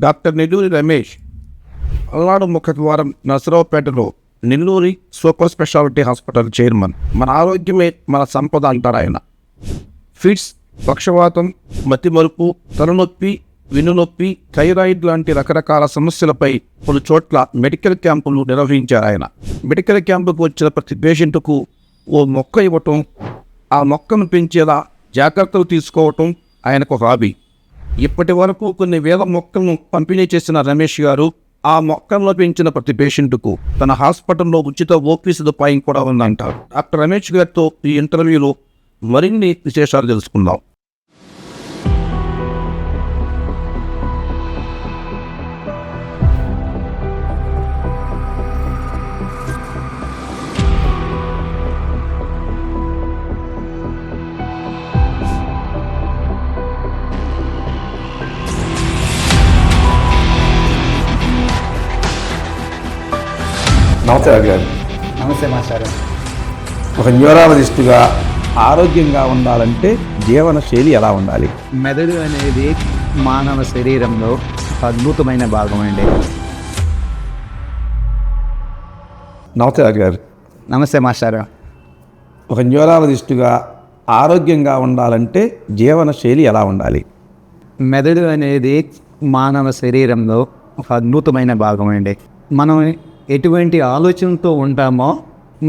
Doctor నెల్లూరి రమేష్ పల్నాడు ముఖద్వారం నర్సరావుపేటలో నెల్లూరి super speciality hospital chairman. మన ఆరోగ్యమే మన సంపద అంటారు ఆయన. ఫిట్స్, పక్షవాతం, మతిమరుపు, తలనొప్పి, వెన్నునొప్పి, థైరాయిడ్ లాంటి రకరకాల సమస్యలపై పలు చోట్ల మెడికల్ క్యాంపులు నిర్వహించారు ఆయన. మెడికల్ క్యాంపుకు వచ్చిన ప్రతి పేషెంట్కు ఓ మొక్క ఇవ్వటం, ఆ మొక్కను పెంచేలా జాగ్రత్తలు తీసుకోవటం ఆయనకు హాబీ. ఇప్పటి వరకు కొన్ని వేల మొక్కలను పంపిణీ చేసిన రమేష్ గారు ఆ మొక్కలను పెంచిన ప్రతి పేషెంట్కు తన హాస్పిటల్లో ఉచిత ఓపీ సదుపాయం కూడా ఉందంటారు. డాక్టర్ రమేష్ గారితో ఈ ఇంటర్వ్యూలో మరిన్ని విశేషాలు తెలుసుకుందాం. నమస్తే గారు. నమస్తే మాస్టర్. ఒక న్యూరాలజిస్టుగా ఆరోగ్యంగా ఉండాలంటే జీవనశైలి ఎలా ఉండాలి? మెదడు అనేది మానవ శరీరంలో ఒక అద్భుతమైన భాగం అండి. నమస్తే గారు. నమస్తే మాస్టర్. ఒక న్యూరాలజిస్టుగా ఆరోగ్యంగా ఉండాలంటే జీవనశైలి ఎలా ఉండాలి? మెదడు అనేది మానవ శరీరంలో ఒక అద్భుతమైన భాగం అండి. మనం ఎటువంటి ఆలోచనతో ఉంటామో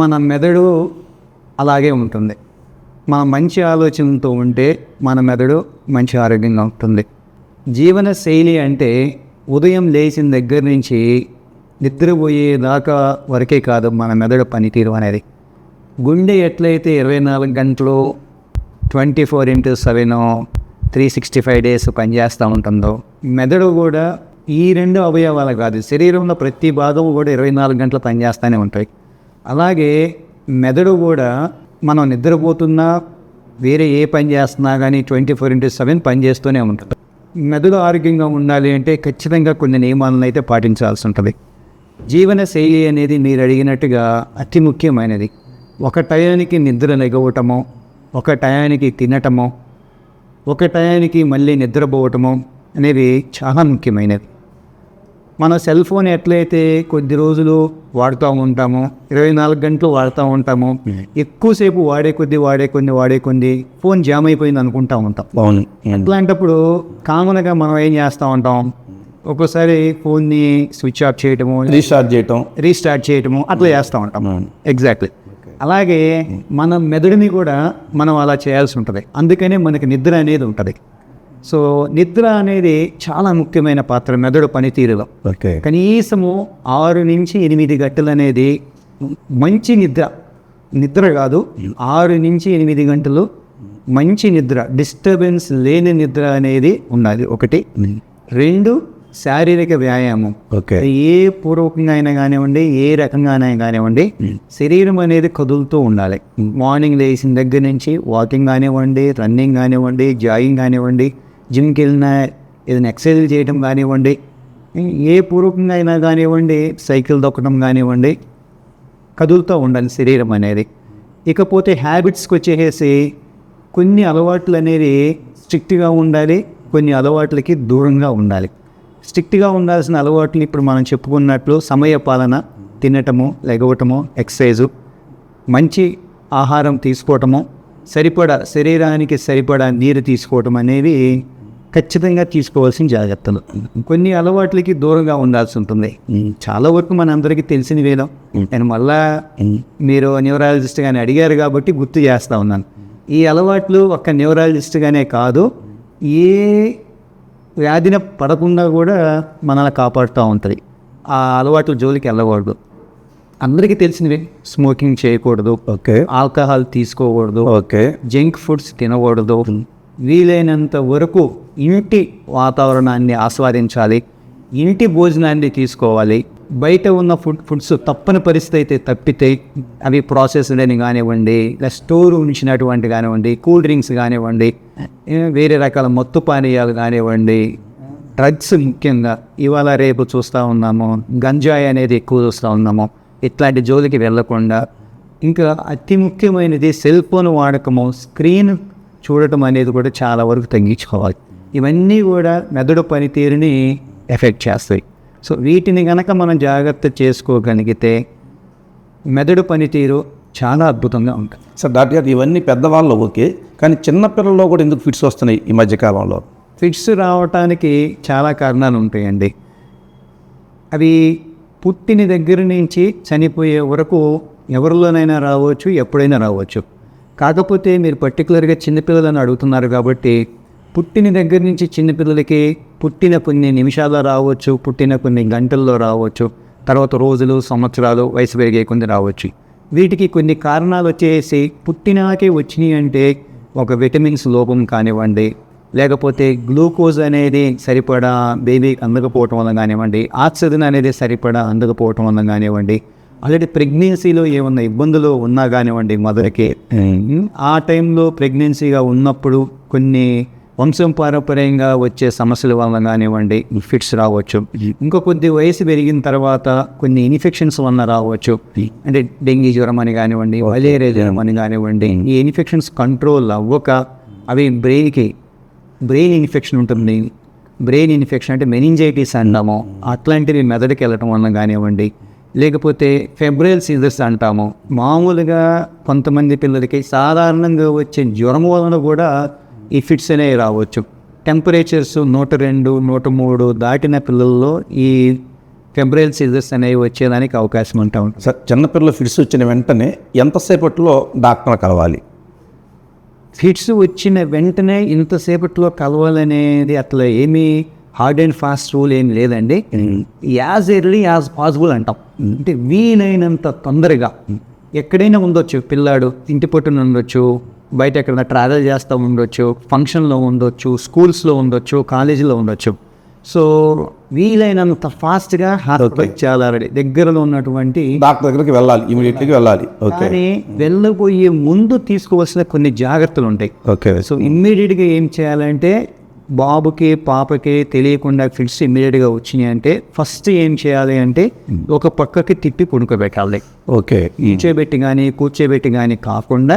మన మెదడు అలాగే ఉంటుంది. మనం మంచి ఆలోచనతో ఉంటే మన మెదడు మంచి ఆరోగ్యంగా ఉంటుంది. జీవన శైలి అంటే ఉదయం లేచిన దగ్గర నుంచి నిద్రపోయేదాకా వరకే కాదు మన మెదడు పనితీరు అనేది. గుండె ఎట్లయితే 24 గంటలు 24/7 365 days పనిచేస్తూ ఉంటుందో, మెదడు కూడా ఈ రెండు అవయవాలు కాదు, శరీరంలో ప్రతి భాగం కూడా 24 గంటలు పనిచేస్తూనే ఉంటాయి. అలాగే మెదడు కూడా మనం నిద్రపోతున్నా వేరే ఏ పని చేస్తున్నా కానీ 24/7 పనిచేస్తూనే ఉంటుంది. మెదడు ఆరోగ్యంగా ఉండాలి అంటే ఖచ్చితంగా కొన్ని నియమాలను అయితే పాటించాల్సి ఉంటుంది. జీవన శైలి అనేది మీరు అడిగినట్టుగా అతి ముఖ్యమైనది. ఒక టయానికి నిద్ర లెగవటము, ఒక టయానికి తినటము, ఒక టయానికి మళ్ళీ నిద్రపోవటము అనేది చాలా ముఖ్యమైనది. మన సెల్ ఫోన్ ఎట్లయితే కొద్ది రోజులు వాడుతూ ఉంటామో, 24 గంటలు వాడుతూ ఉంటామో, ఎక్కువసేపు వాడే కొద్ది ఫోన్ జామ్ అయిపోయింది అనుకుంటూ ఉంటాం. అవును. అట్లాంటప్పుడు కామన్గా మనం ఏం చేస్తూ ఉంటాం, ఒక్కోసారి ఫోన్ని స్విచ్ ఆఫ్ చేయటము, రీస్టార్ట్ చేయటము అట్లా చేస్తూ ఉంటాం. ఎగ్జాక్ట్లీ. అలాగే మన మెదడుని కూడా మనం అలా చేయాల్సి ఉంటుంది. అందుకనే మనకి నిద్ర అనేది ఉంటుంది. సో నిద్ర అనేది చాలా ముఖ్యమైన పాత్ర మెదడు పనితీరులో. కనీసము 6 నుంచి 8 గంటలు అనేది మంచి నిద్ర కాదు, 6 నుంచి 8 గంటలు మంచి నిద్ర, డిస్టర్బెన్స్ లేని నిద్ర అనేది ఉన్నది. 1. 2, శారీరక వ్యాయామం. ఏ పూర్వకంగా అయినా కానివ్వండి, ఏ రకంగా అయినా కానివ్వండి, శరీరం అనేది కదులుతూ ఉండాలి. మార్నింగ్ లేచిన దగ్గర నుంచి వాకింగ్ కానివ్వండి, రన్నింగ్ కానివ్వండి, జాగింగ్ కానివ్వండి, జిమ్కి వెళ్ళినా ఏదైనా ఎక్సర్సైజ్ చేయడం కానివ్వండి, ఏ పూర్వకంగా అయినా కానివ్వండి, సైకిల్ దొక్కడం కానివ్వండి, కదులుతూ ఉండాలి శరీరం అనేది. ఇకపోతే హ్యాబిట్స్కి వచ్చేసి కొన్ని అలవాట్లు అనేవి స్ట్రిక్ట్గా ఉండాలి, కొన్ని అలవాట్లకి దూరంగా ఉండాలి. స్ట్రిక్ట్గా ఉండాల్సిన అలవాట్లు ఇప్పుడు మనం చెప్పుకున్నట్లు సమయ పాలన, తినటము, లెగవటము, ఎక్సర్సైజు, మంచి ఆహారం తీసుకోవటము, శరీరానికి సరిపడా నీరు తీసుకోవటం అనేవి ఖచ్చితంగా తీసుకోవాల్సిన జాగ్రత్తలు. కొన్ని అలవాట్లకి దూరంగా ఉండాల్సి ఉంటుంది. చాలా వరకు మనందరికీ తెలిసినవేలో. నేను మళ్ళా మీరు న్యూరాలజిస్ట్గానే అడిగారు కాబట్టి గుర్తు చేస్తూ ఉన్నాను. ఈ అలవాట్లు ఒక్క న్యూరాలజిస్ట్గానే కాదు, ఏ వ్యాధిన పడకుండా కూడా మనల్ని కాపాడుతూ ఉంటుంది. ఆ అలవాట్ల జోలికి వెళ్ళకూడదు. అందరికీ తెలిసినవి, స్మోకింగ్ చేయకూడదు, ఆల్కహాల్ తీసుకోకూడదు, జంక్ ఫుడ్స్ తినకూడదు, వీలైనంత వరకు ఇంటి వాతావరణాన్ని ఆస్వాదించాలి, ఇంటి భోజనాన్ని తీసుకోవాలి. బయట ఉన్న ఫుడ్స్ తప్పని పరిస్థితి అయితే తప్పితే అవి ప్రాసెస్డ్ అని కానివ్వండి, ఇలా స్టోర్ ఉంచినటువంటి కానివ్వండి, కూల్ డ్రింక్స్ కానివ్వండి, వేరే రకాల మత్తు పానీయాలు కానివ్వండి, డ్రగ్స్ ముఖ్యంగా ఇవాళ రేపు చూస్తూ ఉన్నాము, గంజాయి అనేది ఎక్కువ చూస్తూ ఉన్నాము. ఇట్లాంటి జోలికి వెళ్ళకుండా, ఇంకా అతి ముఖ్యమైనది సెల్ ఫోన్ వాడకము, స్క్రీన్ చూడటం అనేది కూడా చాలా వరకు తగ్గించుకోవాలి. ఇవన్నీ కూడా మెదడు పనితీరుని ఎఫెక్ట్ చేస్తాయి. సో వీటిని కనుక మనం జాగ్రత్త చేసుకోగలిగితే మెదడు పనితీరు చాలా అద్భుతంగా ఉంటుంది. సార్ డాక్టర్ గారు ఇవన్నీ పెద్దవాళ్ళు ఓకే, కానీ చిన్నపిల్లల్లో కూడా ఎందుకు ఫిట్స్ వస్తున్నాయి ఈ మధ్యకాలంలో? ఫిట్స్ రావటానికి చాలా కారణాలు ఉంటాయండి. అవి పుట్టిన దగ్గర నుంచి చనిపోయే వరకు ఎవరిలోనైనా రావచ్చు, ఎప్పుడైనా రావచ్చు. కాకపోతే మీరు పర్టికులర్గా చిన్నపిల్లలని అడుగుతున్నారు కాబట్టి పుట్టిన దగ్గర నుంచి చిన్నపిల్లలకి పుట్టిన కొన్ని నిమిషాల్లో రావచ్చు, పుట్టిన కొన్ని గంటల్లో రావచ్చు, తర్వాత రోజులు, సంవత్సరాలు, వయసు పెరిగే కొన్ని రావచ్చు. వీటికి కొన్ని కారణాలు వచ్చేసి పుట్టినాకే వచ్చినాయి అంటే ఒక విటమిన్స్ లోపం కానివ్వండి, లేకపోతే గ్లూకోజ్ అనేది సరిపడా బేబీకి అందకపోవటం వల్ల కానివ్వండి, ఆక్సిజన్ అనేది సరిపడా అందకపోవటం వల్ల కానివ్వండి, ఆల్రెడీ ప్రెగ్నెన్సీలో ఏమన్నా ఇబ్బందులు ఉన్నా కానివ్వండి మదర్కి, ఆ టైంలో ప్రెగ్నెన్సీగా ఉన్నప్పుడు కొన్ని వంశం పారంపర్యంగా వచ్చే సమస్యల వల్ల కానివ్వండి ఫిట్స్ రావచ్చు. ఇంకో కొద్ది వయసు పెరిగిన తర్వాత కొన్ని ఇన్ఫెక్షన్స్ వల్ల రావచ్చు. అంటే డెంగీ జ్వరం అని కానివ్వండి, మలేరియా జ్వరం అని కానివ్వండి. ఈ ఇన్ఫెక్షన్స్ కంట్రోల్ అవ్వక అవి బ్రెయిన్ ఇన్ఫెక్షన్ ఉంటుంది. బ్రెయిన్ ఇన్ఫెక్షన్ అంటే మెనింజైటిస్ అంటాము, అట్లాంటివి మెదడుకి వెళ్ళటం వల్ల కానివ్వండి, లేకపోతే ఫెబ్రైల్ సీజర్స్ అంటాము. మామూలుగా కొంతమంది పిల్లలకి సాధారణంగా వచ్చే జ్వరం వలన కూడా ఈ ఫిట్స్ అనేవి రావచ్చు. టెంపరేచర్స్ 102, 103 దాటిన పిల్లల్లో ఈ ఫెబ్రైల్ సీజర్స్ అనేవి వచ్చేదానికి అవకాశం ఉంటాం. సార్ చిన్నపిల్లలు ఫిట్స్ వచ్చిన వెంటనే ఎంతసేపట్లో డాక్టర్ కలవాలి? ఫిట్స్ వచ్చిన వెంటనే ఇంతసేపట్లో కలవాలనేది అట్లా ఏమీ హార్డ్ అండ్ ఫాస్ట్ రూల్ ఏమి లేదండి. యాజ్ ఎర్లీ యాజ్ పాసిబుల్ అంటాం. అంటే వీలైనంత తొందరగా ఎక్కడైనా ఉండొచ్చు పిల్లాడు, ఇంటి పట్టున ఉండొచ్చు, బయట ఎక్కడైనా ట్రావెల్ చేస్తూ ఉండొచ్చు, ఫంక్షన్లో ఉండొచ్చు, స్కూల్స్లో ఉండొచ్చు, కాలేజీలో ఉండొచ్చు. సో వీలైనంత ఫాస్ట్గా హాస్పిటల్ చాలా దగ్గరలో ఉన్నటువంటి డాక్టర్ దగ్గరికి వెళ్ళాలి, ఇమీడియట్గా వెళ్ళాలి. ఓకే, కానీ వెళ్ళబోయే ముందు తీసుకోవాల్సిన కొన్ని జాగ్రత్తలు ఉంటాయి. ఓకే. సో ఇమ్మీడియట్గా ఏం చేయాలంటే బాబుకి పాపకి తెలియకుండా ఫిట్స్ ఇమ్మీడియట్గా వచ్చినాయి అంటే ఫస్ట్ ఏం చేయాలి అంటే ఒక పక్కకి తిప్పి పడుకోబెట్టాలి. ఓకే, కూర్చోబెట్టి కానీ కాకుండా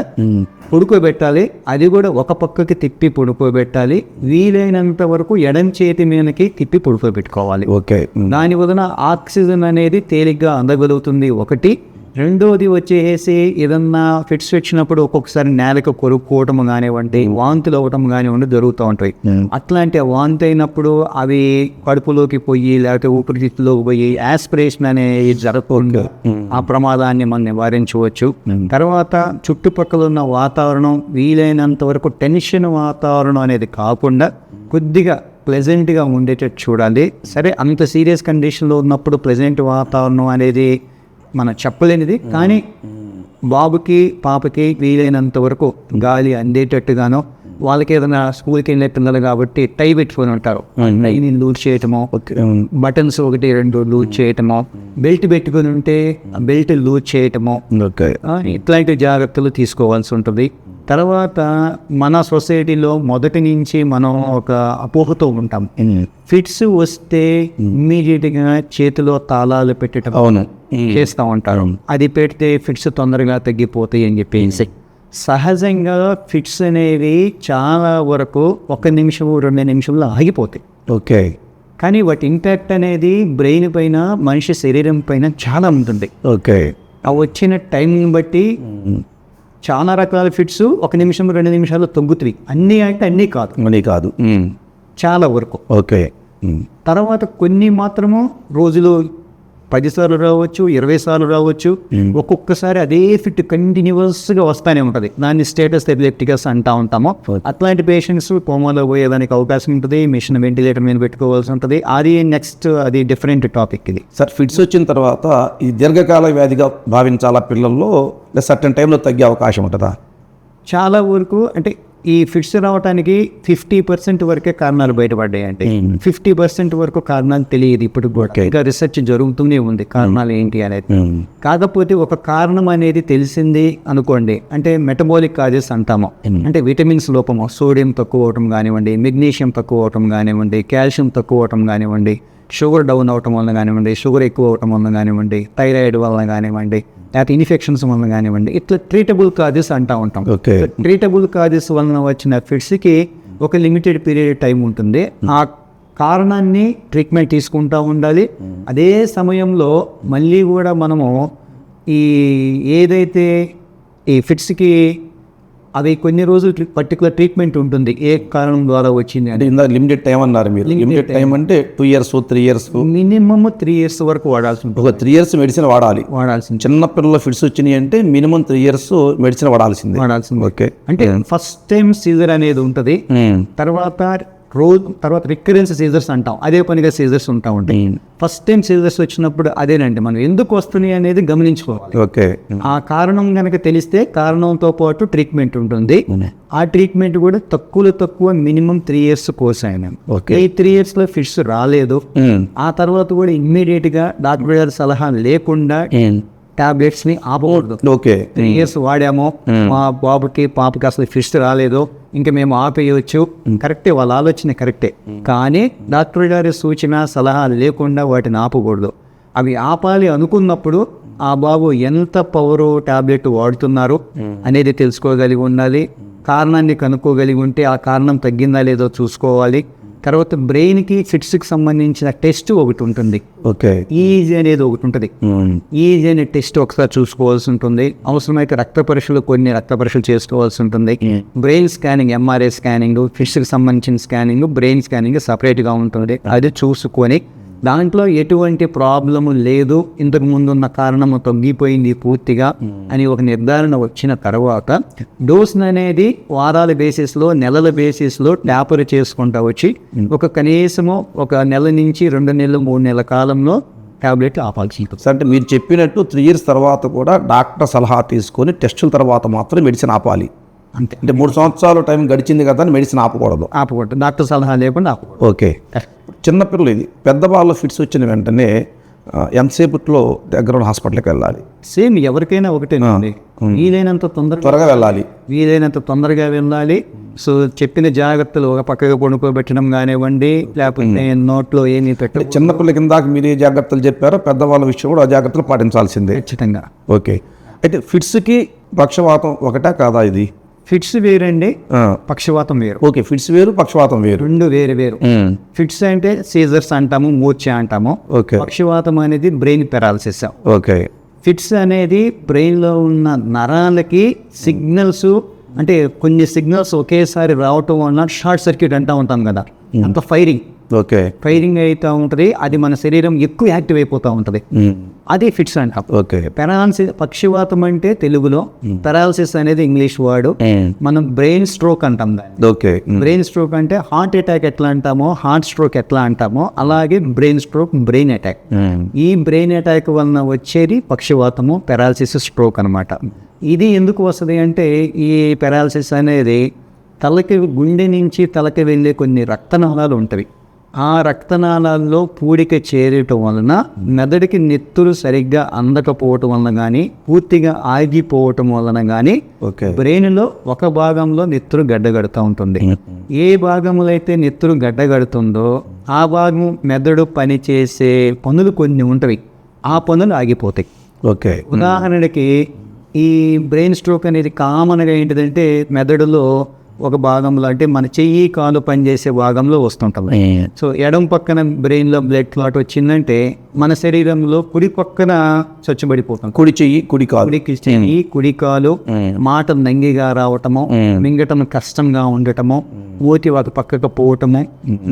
పడుకోబెట్టాలి. అది కూడా ఒక పక్కకి తిప్పి పడుకోబెట్టాలి. వీలైనంత వరకు ఎడం చేతి మీదకి తిప్పి పడుకోబెట్టుకోవాలి. ఓకే, దాని వలన ఆక్సిజన్ అనేది తేలిగ్గా అందగలుగుతుంది ఒకటి. రెండోది వచ్చేసి ఏదన్నా ఫిట్స్ వచ్చినప్పుడు ఒక్కొక్కసారి నేలకు కొరుక్కోవటం కానివ్వండి, వాంతులు అవ్వటం కానివ్వండి జరుగుతూ ఉంటాయి. అట్లాంటి వాంతి అయినప్పుడు అవి కడుపులోకి పోయి లేకపోతే ఊపిరితిత్తులోకి పోయి యాస్పిరేషన్ అనేది జరగకుండా ఆ ప్రమాదాన్ని మనం నివారించవచ్చు. తర్వాత చుట్టుపక్కల ఉన్న వాతావరణం వీలైనంత వరకు టెన్షన్ వాతావరణం అనేది కాకుండా కొద్దిగా ప్లెజెంట్గా ఉండేటట్టు చూడాలి. సరే, అంత సీరియస్ కండిషన్లో ఉన్నప్పుడు ప్లెజెంట్ వాతావరణం అనేది మనం చెప్పలేనిది, కానీ బాబుకి పాపకి వీలైనంత వరకు గాలి అందేటట్టుగానో, వాళ్ళకి ఏదైనా స్కూల్కి వెళ్ళే పిల్లలు కాబట్టి టై పెట్టుకొని ఉంటారు, టైని లూజ్ చేయటమో, బటన్స్ 1-2 లూజ్ చేయటమో, బెల్ట్ పెట్టుకుని ఉంటే బెల్ట్ లూజ్ చేయటమో, ఇట్లాంటి జాగ్రత్తలు తీసుకోవాల్సి ఉంటుంది. తర్వాత మన సొసైటీలో మొదటి నుంచి మనం ఒక అపోహతో ఉంటాం. ఫిట్స్ వస్తే ఇమ్మీడియట్గా చేతిలో తాళాలు పెట్టడం చేస్తూ ఉంటారు. అది పెడితే ఫిట్స్ తొందరగా తగ్గిపోతాయి అని చెప్పేసి. సహజంగా ఫిట్స్ అనేవి చాలా వరకు 1 నిమిషం 2 నిమిషంలో ఆగిపోతాయి. ఓకే, కానీ వాటి ఇంపాక్ట్ అనేది బ్రెయిన్ పైన, మనిషి శరీరం పైన చాలా ఉంటుంది. ఓకే, ఆ వచ్చిన టైంని బట్టి చాలా రకాల ఫిట్స్ 1 నిమిషం 2 నిమిషాలు తగ్గుతాయి. అన్నీ అంటే అన్నీ కాదు, చాలా వరకు. ఓకే, తర్వాత కొన్ని మాత్రము రోజులో 10 సార్లు రావచ్చు, 20 సార్లు రావచ్చు. ఒక్కొక్కసారి అదే ఫిట్ కంటిన్యూస్గా వస్తూనే ఉంటుంది. దాన్ని స్టేటస్ ఎపిలెప్టికస్ అంటూ ఉంటాము. అట్లాంటి పేషెంట్స్ కోమాలో పోయేదానికి అవకాశం ఉంటుంది. మిషన్ వెంటిలేటర్ మీద పెట్టుకోవాల్సి ఉంటుంది. అది డిఫరెంట్ టాపిక్ ఇది. సార్ ఫిట్స్ వచ్చిన తర్వాత ఈ దీర్ఘకాల వ్యాధిగా భావించాలా పిల్లల్లో, లేదా సర్టన్ టైంలో తగ్గే అవకాశం ఉంటుందా? చాలా వరకు అంటే ఈ ఫిట్స్ రావడానికి 50% వరకే కారణాలు బయటపడ్డాయి. అంటే 50% వరకు కారణాలు తెలియదు ఇప్పుడు కూడా. ఇంకా రీసెర్చ్ జరుగుతూనే ఉంది కారణాలు ఏంటి అనేది. కాకపోతే ఒక కారణం అనేది తెలిసింది అనుకోండి, అంటే మెటబాలిక్ కాజెస్ అంటాము. అంటే విటమిన్స్ లోపము, సోడియం తక్కువ అవటం కానివ్వండి, మెగ్నీషియం తక్కువ అవటం కానివ్వండి, కాల్షియం తక్కువ అవటం కానివ్వండి, షుగర్ డౌన్ అవటం వల్ల కానివ్వండి, షుగర్ ఎక్కువ అవటం వల్ల కానివ్వండి, థైరాయిడ్ వల్ల కానివ్వండి, లేకపోతే ఇన్ఫెక్షన్స్ వల్ల కానివ్వండి, ఇట్లా ట్రీటబుల్ కాజెస్ అంటూ ఉంటాం. ట్రీటబుల్ కాజెస్ వలన వచ్చిన ఫిట్స్కి ఒక లిమిటెడ్ పీరియడ్ టైం ఉంటుంది. ఆ కారణాన్ని ట్రీట్మెంట్ తీసుకుంటూ ఉండాలి. అదే సమయంలో మళ్ళీ కూడా మనము ఈ ఏదైతే ఈ ఫిట్స్కి అవి కొన్ని రోజులు పర్టికులర్ ట్రీట్మెంట్ ఉంటుంది, ఏ కారణం ద్వారా వచ్చింది అంటే ఇందాక లిమిటెడ్ టైం అన్నారు మీరు. లిమిటెడ్ టైం అంటే 2 years 3 years మినిమమ్ 3 years వరకు వాడాల్సి ఉంటుంది. ఒక 3 years మెడిసిన్ వాడాల్సింది. చిన్న పిల్లల ఫిట్స్ వచ్చినాయి అంటే మినిమం 3 years మెడిసిన్ వాడాల్సింది. ఓకే, అంటే ఫస్ట్ టైం సీజర్ అనేది ఉంటుంది, తర్వాత రికరెన్స్ సీజర్స్ అంటాం, అదే పనిగా సీజర్స్ ఉంటాయి. ఫస్ట్ టైం సీజర్స్ వచ్చినప్పుడు అదేనండి మనం ఎందుకు వస్తున్నాయి అనేది గమనించుకోవాలి. ఓకే, ఆ కారణం కనుక తెలిస్తే కారణంతో పాటు ట్రీట్మెంట్ ఉంటుంది. ఆ ట్రీట్మెంట్ కూడా తక్కువ మినిమం 3 years కోర్స్ అయినా. ఈ 3 years లో ఫిట్స్ రాలేదు, ఆ తర్వాత కూడా ఇమ్మీడియట్ గా డాక్టర్ గారి సలహా లేకుండా టాబ్లెట్స్ ని ఆపకూడదు. ఓకే, 3 years వాడాము, మా బాబుకి పాపకి అసలు ఫిట్స్ రాలేదు, ఇంకా మేము ఆపేయవచ్చు. కరెక్టే, వాళ్ళ ఆలోచన కరెక్టే. కానీ డాక్టర్ గారి సూచన సలహా లేకుండా వాటిని ఆపకూడదు. అవి ఆపాలి అనుకున్నప్పుడు ఆ బాబు ఎంత పవర్ టాబ్లెట్ వాడుతున్నారు అనేది తెలుసుకోగలిగి ఉండాలి. కారణాన్ని కనుక్కోగలిగి ఉంటే ఆ కారణం తగ్గిందా లేదో చూసుకోవాలి. తర్వాత బ్రెయిన్కి ఫిట్స్కి సంబంధించిన టెస్ట్ ఒకటి ఉంటుంది, ఓకే, ఈజీ అనేది ఒకటి ఉంటుంది. ఈజీ అనే టెస్ట్ ఒకసారి చూసుకోవాల్సి ఉంటుంది. అవసరమైతే రక్త పరీక్షలు చేసుకోవాల్సి ఉంటుంది. బ్రెయిన్ స్కానింగ్, ఎంఆర్ఐ స్కానింగ్, ఫిట్స్కి సంబంధించిన స్కానింగ్, బ్రెయిన్ స్కానింగ్ సపరేట్గా ఉంటుంది. అది చూసుకొని దాంట్లో ఎటువంటి ప్రాబ్లము లేదు, ఇంతకు ముందు ఉన్న కారణము తగ్గిపోయింది పూర్తిగా అని ఒక నిర్ధారణ వచ్చిన తర్వాత డోస్ అనేది వారాల బేసిస్లో, నెలల బేసిస్లో ట్యాపర్ చేసుకుంటా వచ్చి కనీసము 1 నెల నుంచి 2 నెలలు 3 నెలల కాలంలో టాబ్లెట్ ఆపాల్సి ఉంటుంది. అంటే మీరు చెప్పినట్టు 3 years తర్వాత కూడా డాక్టర్ సలహా తీసుకొని టెస్టుల తర్వాత మాత్రం మెడిసిన్ ఆపాలి. అంతే, అంటే 3 సంవత్సరాలు టైం గడిచింది కదా అని మెడిసిన్ ఆపకూడదు. డాక్టర్ సలహా లేకుండా ఆపకూడదు. ఓకే, చిన్నపిల్లలు ఇది పెద్దవాళ్ళ ఫిట్స్ వచ్చిన వెంటనే ఎంతసేపట్లో దగ్గర ఉన్న హాస్పిటల్కి వెళ్ళాలి? సేమ్ ఎవరికైనా ఒకటేనండి, వీలైనంత తొందరగా వెళ్ళాలి. సో చెప్పిన జాగ్రత్తలు ఒక పక్కగా పడుకోబెట్టడం కానివ్వండి, లేకపోతే నోట్లో ఏమీ పెట్టడం. చిన్నపిల్లలకి ఇందాక మీరు ఏ జాగ్రత్తలు చెప్పారో పెద్దవాళ్ళ విషయం కూడా ఆ జాగ్రత్తలు పాటించాల్సిందే ఖచ్చితంగా. ఓకే, అయితే ఫిట్స్కి పక్షవాతం ఒకటా కాదా? ఇది ఫిట్స్ వేరండి, పక్షవాతం వేరు. ఓకే, ఫిట్స్ వేరు, పక్షవాతం వేరు, రెండు వేరు. ఫిట్స్ అంటే సీజర్స్ అంటాము, మూర్ఛ అంటాము. ఓకే, పక్షవాతం అనేది బ్రెయిన్ పెరాలసిస్. ఓకే, ఫిట్స్ అనేది బ్రెయిన్లో ఉన్న నరాలకి సిగ్నల్స్, అంటే కొన్ని సిగ్నల్స్ ఒకేసారి రావటం వల్ల షార్ట్ సర్క్యూట్ అంటూ ఉంటాం కదా, అంత ఫైరింగ్ అవుతూ ఉంటుంది. అది మన శరీరం ఎక్కువ యాక్టివ్ అయిపోతూ ఉంటుంది, అది ఫిట్స్ అంటాం. ఓకే, పెరాలసిస్, పక్షవాతం అంటే తెలుగులో, పెరాలసిస్ అనేది ఇంగ్లీష్ వర్డ్. మనం బ్రెయిన్ స్ట్రోక్ అంటాం దాన్ని. ఓకే, బ్రెయిన్ స్ట్రోక్ అంటే హార్ట్ అటాక్ ఎట్లా అంటామో, హార్ట్ స్ట్రోక్ ఎట్లా అంటామో, అలాగే బ్రెయిన్ స్ట్రోక్, బ్రెయిన్ అటాక్. ఈ బ్రెయిన్ అటాక్ వలన వచ్చేది పక్షవాతము, పెరాలసిస్, స్ట్రోక్ అనమాట. ఇది ఎందుకు వస్తుంది అంటే, ఈ పెరాలసిస్ అనేది గుండె నుంచి తలకి వెళ్ళే కొన్ని రక్తనాళాలు ఉంటాయి. ఆ రక్తనాళాల్లో పూడిక చేరటం వలన మెదడుకి నెత్తురు సరిగ్గా అందకపోవటం వలన కానీ, పూర్తిగా ఆగిపోవటం వలన కానీ బ్రెయిన్లో ఒక భాగంలో నెత్తురు గడ్డగడుతూ ఉంటుంది. ఏ భాగంలో అయితే నెత్తురు గడ్డగడుతుందో ఆ భాగం మెదడు పనిచేసే పనులు కొన్ని ఉంటాయి, ఆ పనులు ఆగిపోతాయి. ఓకే, ఉదాహరణకి ఈ బ్రెయిన్ స్ట్రోక్ అనేది కామన్గా ఏంటిదంటే మెదడులో ఒక భాగంలో, అంటే మన చెయ్యి కాలు పనిచేసే భాగంలో వస్తుంటుంది. సో ఎడం పక్కన బ్రెయిన్లో బ్లడ్ క్లాట్ వచ్చిందంటే మన శరీరంలో కుడి పక్కన స్వచ్ఛబడిపోతాం. కుడి చెయ్యి, కుడి కాలు మాట నంగిగా రావటము, మింగటం కష్టంగా ఉండటము, మూతి ఒక పక్కకు పోవటము,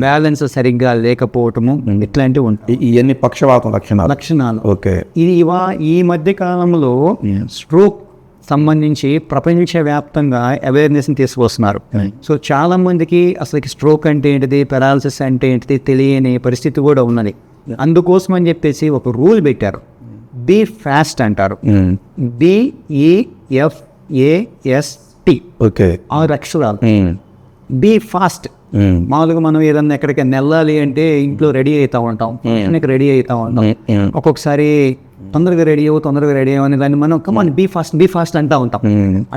బ్యాలెన్స్ సరిగ్గా లేకపోవటము, ఇట్లాంటివి ఉంటాయి. ఇవన్నీ పక్షవాతం లక్షణాలు. ఓకే, ఇది ఈ మధ్య కాలంలో స్ట్రోక్ సంబంధించి ప్రపంచవ్యాప్తంగా అవేర్నెస్ని తీసుకొస్తున్నారు. సో చాలా మందికి అసలు స్ట్రోక్ అంటే ఏంటిది, పెరాలసిస్ అంటే ఏంటిది తెలియని పరిస్థితి కూడా ఉన్నది. అందుకోసం అని చెప్పేసి ఒక రూల్ పెట్టారు, బీ ఫాస్ట్ అంటారు. BEFAST. ఓకే, 6 అక్షరాలు. Be fast. మామూలుగా మనం ఏదన్నా ఎక్కడికి వెళ్ళాలి అంటే ఇంట్లో రెడీ అవుతా ఉంటాం, ఒక్కొక్కసారి తొందరగా రెడీ అవ్వని దాన్ని మనం కమాన్ బీ ఫాస్ట్ అంటూ ఉంటాం.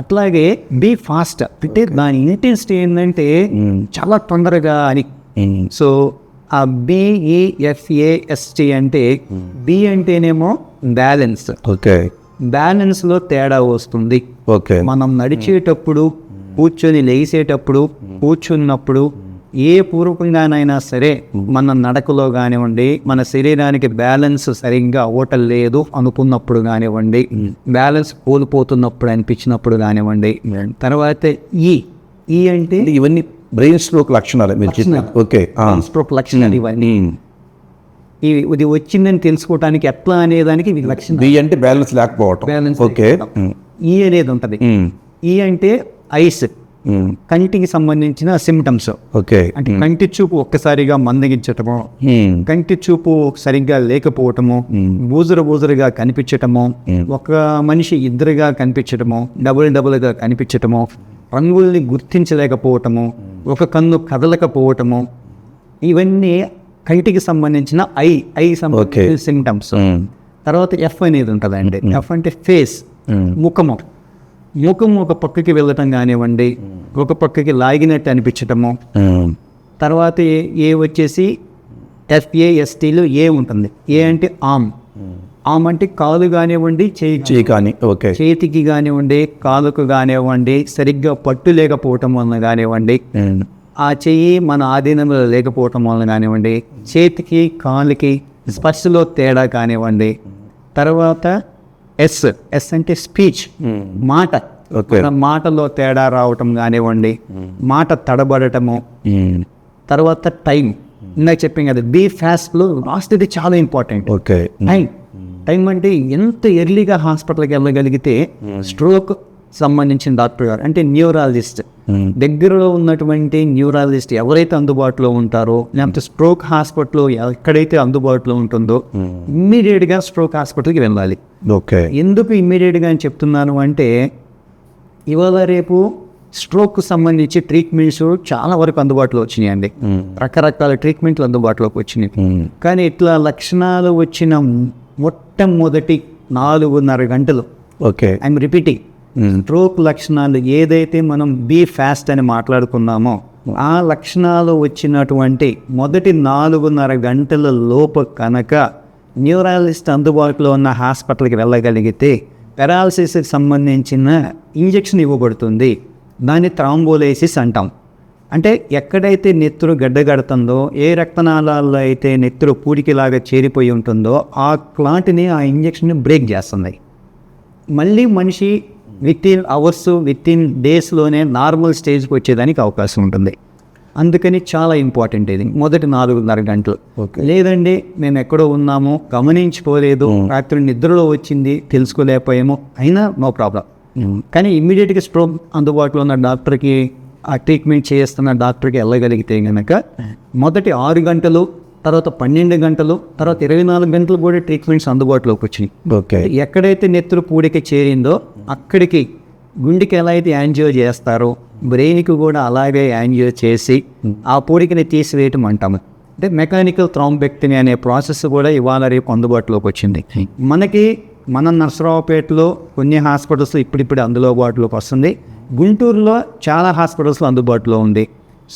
అట్లాగే బీ ఫాస్ట్ అంటే దాని ఇంటెన్సిటీ ఏంటంటే చాలా తొందరగా అని. సో ఆ BEFAST అంటే బి అంటేనేమో బ్యాలెన్స్. ఓకే, బ్యాలెన్స్లో తేడా వస్తుంది. ఓకే, మనం నడిచేటప్పుడు, కూర్చొని లేసేటప్పుడు, కూర్చున్నప్పుడు ఏ పూర్వకంగానైనా సరే మన నడకలో కానివ్వండి, మన శరీరానికి బ్యాలెన్స్ సరిగ్గా అవ్వటం లేదు అనుకున్నప్పుడు కానివ్వండి, బ్యాలెన్స్ కోల్పోతున్నప్పుడు అనిపించినప్పుడు కానివ్వండి, తర్వాత ఈ అంటే ఇవన్నీ బ్రెయిన్ స్ట్రోక్ లక్షణాలు మీరు చెప్పినది. ఓకే, స్ట్రోక్ లక్షణాలు ఇవన్నీ. ఇది వచ్చిందని తెలుసుకోవడానికి ఎట్లా అనేదానికి ఇవి లక్షణం. బి అంటే బ్యాలెన్స్ లేకపోవటం. బ్యాలెన్స్. ఓకే. ఈ అనేది ఉంటుంది. ఈ అంటే ఐస్, కంటికి సంబంధించిన సిమ్టమ్స్. ఓకే. అంటే కంటి చూపు ఒక్కసారిగా మందగించటము, కంటి చూపు సరిగ్గా లేకపోవటము, బూజురుగా కనిపించటము, ఒక మనిషి ఇద్దరుగా కనిపించటము, డబుల్గా కనిపించటము, రంగుల్ని గుర్తించలేకపోవటము, ఒక కన్ను కదలకపోవటము, ఇవన్నీ కంటికి సంబంధించిన ఐ సంబంధించిన సిమ్టమ్స్. తర్వాత ఎఫ్ అనేది ఉంటుందండి. ఎఫ్ అంటే ఫేస్, ముఖము ఒక పక్కకి వెళ్ళటం కానివ్వండి, ఒక పక్కకి లాగినట్టు అనిపించటము. తర్వాత ఏ వచ్చేసి FASTలో ఏ ఉంటుంది. ఏ అంటే ఆమ్ అంటే కాలు కానివ్వండి, చేయి కానీ, ఓకే, చేతికి కానివ్వండి, కాలుకు కానివ్వండి, సరిగ్గా పట్టు లేకపోవటం వలన కానివ్వండి, ఆ చెయ్యి మన ఆధీనంలో లేకపోవటం వలన కానివ్వండి, చేతికి కాలుకి స్పర్శలో తేడా కానివ్వండి. తర్వాత ఎస్ అంటే స్పీచ్, మాట, మన మాటలో తేడా రావటం కానివ్వండి, మాట తడబడటము. తర్వాత టైం, ఇందాక చెప్పాం కదా, బీ ఫాస్ట్లో లాస్ట్ ఇది చాలా ఇంపార్టెంట్. ఓకే. టైం అంటే ఎంత ఎర్లీగా హాస్పిటల్కి వెళ్ళగలిగితే, స్ట్రోక్ సంబంధించిన డాక్టర్ గారు అంటే న్యూరాలజిస్ట్, దగ్గరలో ఉన్నటువంటి న్యూరాలజిస్ట్ ఎవరైతే అందుబాటులో ఉంటారో, లేకపోతే స్ట్రోక్ హాస్పిటల్ ఎక్కడైతే అందుబాటులో ఉంటుందో ఇమ్మీడియట్గా స్ట్రోక్ హాస్పిటల్కి వెళ్ళాలి. ఓకే. ఎందుకు ఇమ్మీడియట్గా అని చెప్తున్నాను అంటే, ఇవాళ రేపు స్ట్రోక్ సంబంధించి ట్రీట్మెంట్స్ చాలా వరకు అందుబాటులో వచ్చినాయండి. రకరకాల ట్రీట్మెంట్లు అందుబాటులోకి వచ్చినాయి. కానీ ఇట్లా లక్షణాలు వచ్చిన మొట్టమొదటి 4.5 గంటలు, ఓకే, ఐఎమ్ రిపీటింగ్, స్ట్రోక్ లక్షణాలు ఏదైతే మనం బీ ఫాస్ట్ అని మాట్లాడుకున్నామో ఆ లక్షణాలు వచ్చినటువంటి మొదటి 4.5 గంటల లోపు కనుక న్యూరాలజిస్ట్ అందుబాటులో ఉన్న హాస్పిటల్కి వెళ్ళగలిగితే పెరాలసిస్కి సంబంధించిన ఇంజెక్షన్ ఇవ్వబడుతుంది. దాన్ని థ్రాంబోలైసిస్ అంటాం. అంటే ఎక్కడైతే నెత్తురు గడ్డగడుతుందో, ఏ రక్తనాళాల్లో అయితే నెత్తురు పూడికిలాగా చేరిపోయి ఉంటుందో ఆ క్లాట్ని, ఆ ఇంజెక్షన్ బ్రేక్ చేస్తుంది. మళ్ళీ మనిషి వితిన్ అవర్స్, వితిన్ డేస్లోనే నార్మల్ స్టేజ్కి వచ్చేదానికి అవకాశం ఉంటుంది. అందుకని చాలా ఇంపార్టెంట్ ఇది మొదటి 4.5 గంటలు. లేదండి మేము ఎక్కడో ఉన్నాము, గమనించుకోలేదు, రాత్రి నిద్రలో వచ్చింది, తెలుసుకోలేకపోయాము, అయినా నో ప్రాబ్లం. కానీ ఇమ్మీడియట్గా స్ట్రోక్ అందుబాటులో ఉన్న డాక్టర్కి, ఆ ట్రీట్మెంట్ చేస్తున్న డాక్టర్కి వెళ్ళగలిగితే కనుక మొదటి 6 గంటలు, తర్వాత 12 గంటలు, తర్వాత 24 గంటలు కూడా ట్రీట్మెంట్స్ అందుబాటులోకి వచ్చినాయి. ఓకే. ఎక్కడైతే నెత్తురు పూడికి చేరిందో అక్కడికి గుండెకి ఎలా అయితే యాంజియో చేస్తారో బ్రెయిన్కి కూడా అలాగే యాంజియో చేసి ఆ పూడికని తీసివేయటం అంటాము. అంటే మెకానికల్ థ్రాంబెక్టమీ అనే ప్రాసెస్ కూడా ఇవాళ రేపు అందుబాటులోకి వచ్చింది. మన నర్సరావుపేటలో కొన్ని హాస్పిటల్స్ ఇప్పుడిప్పుడు అందుబాటులోకి వస్తుంది. గుంటూరులో చాలా హాస్పిటల్స్లో అందుబాటులో ఉంది.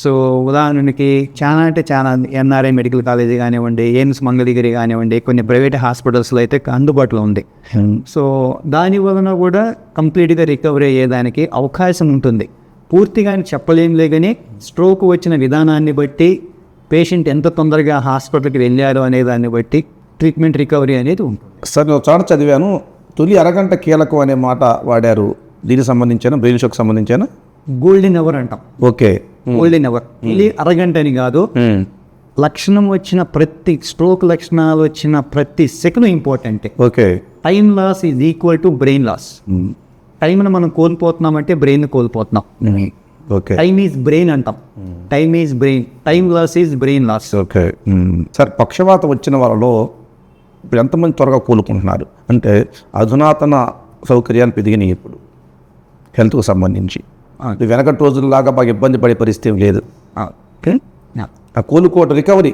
సో ఉదాహరణకి చాలా అంటే చాలా NRI మెడికల్ కాలేజీ కానివ్వండి, ఎయిమ్స్ మంగళగిరి కానివ్వండి, కొన్ని ప్రైవేట్ హాస్పిటల్స్లో అయితే అందుబాటులో ఉంది. సో దాని వలన కూడా కంప్లీట్గా రికవరీ అయ్యేదానికి అవకాశం ఉంటుంది. పూర్తిగా చెప్పలేంలే, కానీ స్ట్రోక్ వచ్చిన విధానాన్ని బట్టి, పేషెంట్ ఎంత తొందరగా హాస్పిటల్కి వెళ్ళారు అనే దాన్ని బట్టి ట్రీట్మెంట్ రికవరీ అనేది ఉంటుంది. సార్, నేను చోట చదివాను, తొలి అరగంట కీలకం అనే మాట వాడారు. దీనికి సంబంధించిన, బ్రెయిన్ షాక్ సంబంధించిన గోల్డెన్ అవర్ అంటాం. ఓకే. గోల్డెన్ అవర్ ఇది అరగంట అని కాదు, లక్షణం వచ్చిన ప్రతి స్ట్రోక్ లక్షణాలు వచ్చిన ప్రతి second important. Okay. Time loss is equal to brain loss. టైంను మనం కోల్పోతున్నామంటే బ్రెయిన్ కోల్పోతున్నాం. ఓకే. టైమ్ ఈజ్ బ్రెయిన్ అంటాం. Time is brain, time loss is brain loss. Okay. Sir, పక్షవాతం వచ్చిన వాళ్ళలో ఇప్పుడు ఎంతమంది త్వరగా కోలుకుంటున్నారు? అంటే అధునాతన సౌకర్యాలు పెరిగినాయి ఇప్పుడు హెల్త్కు సంబంధించి. వెనకటి రోజుల్లాగా బాగా ఇబ్బంది పడే పరిస్థితి లేదు. ఆ కోలుకోవడం, రికవరీ